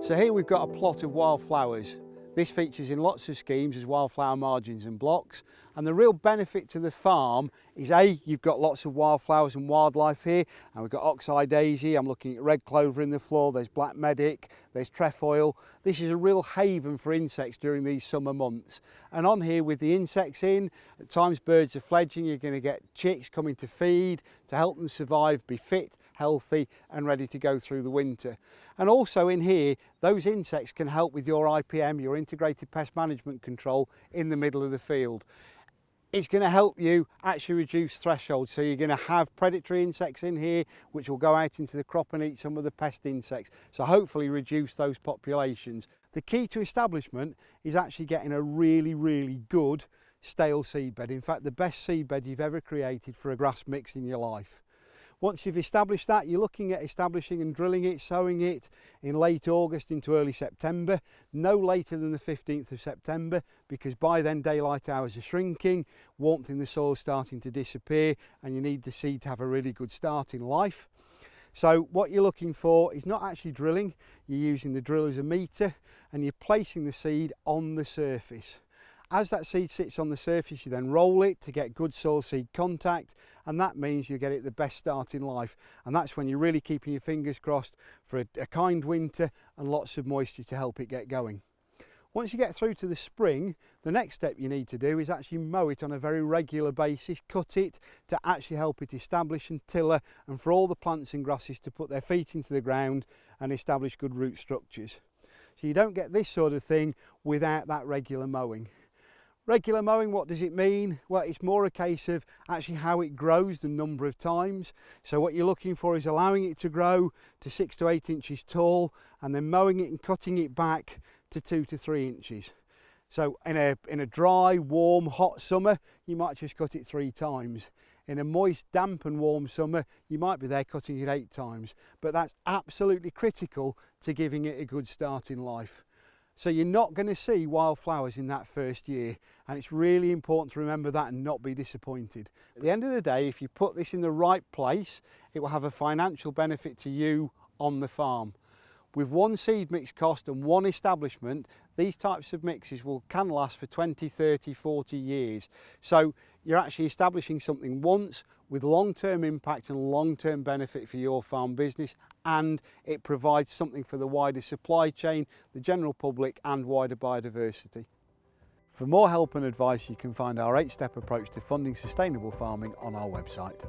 So here we've got a plot of wildflowers. This features in lots of schemes as wildflower margins and blocks, and the real benefit to the farm is A, you've got lots of wildflowers and wildlife here, and we've got oxeye daisy, I'm looking at red clover in the floor, there's black medic, there's trefoil. This is a real haven for insects during these summer months. And on here with the insects in, at times birds are fledging, you're going to get chicks coming to feed, to help them survive, be fit, healthy and ready to go through the winter. And also in here, those insects can help with your IPM, your integrated pest management control in the middle of the field. It's going to help you actually reduce thresholds. So you're going to have predatory insects in here which will go out into the crop and eat some of the pest insects. So hopefully reduce those populations. The key to establishment is actually getting a really good stale seed bed. In fact, the best seed bed you've ever created for a grass mix in your life. Once you've established that, you're looking at establishing and drilling it, sowing it in late August into early September, no later than the 15th of September, because by then daylight hours are shrinking, warmth in the soil is starting to disappear, and you need the seed to have a really good start in life. So what you're looking for is not actually drilling, you're using the drill as a meter, and you're placing the seed on the surface. As that seed sits on the surface, you then roll it to get good soil seed contact, and that means you get it the best start in life. And that's when you're really keeping your fingers crossed for a kind winter and lots of moisture to help it get going. Once you get through to the spring, the next step you need to do is actually mow it on a very regular basis, cut it to actually help it establish and tiller, and for all the plants and grasses to put their feet into the ground and establish good root structures. So you don't get this sort of thing without that regular mowing. Regular mowing, what does it mean? Well, it's more a case of actually how it grows the number of times. So what you're looking for is allowing it to grow to 6 to 8 inches tall, and then mowing it and cutting it back to 2 to 3 inches. So in a dry, warm, hot summer, you might just cut it 3 times. In a moist, damp and warm summer, you might be there cutting it 8 times. But that's absolutely critical to giving it a good start in life. So you're not going to see wildflowers in that first year, and it's really important to remember that and not be disappointed. At the end of the day, if you put this in the right place, it will have a financial benefit to you on the farm. With one seed mix cost and one establishment, these types of mixes can last for 20, 30, 40 years. So you're actually establishing something once with long-term impact and long-term benefit for your farm business, and it provides something for the wider supply chain, the general public and wider biodiversity. For more help and advice, you can find our 8-step approach to funding sustainable farming on our website.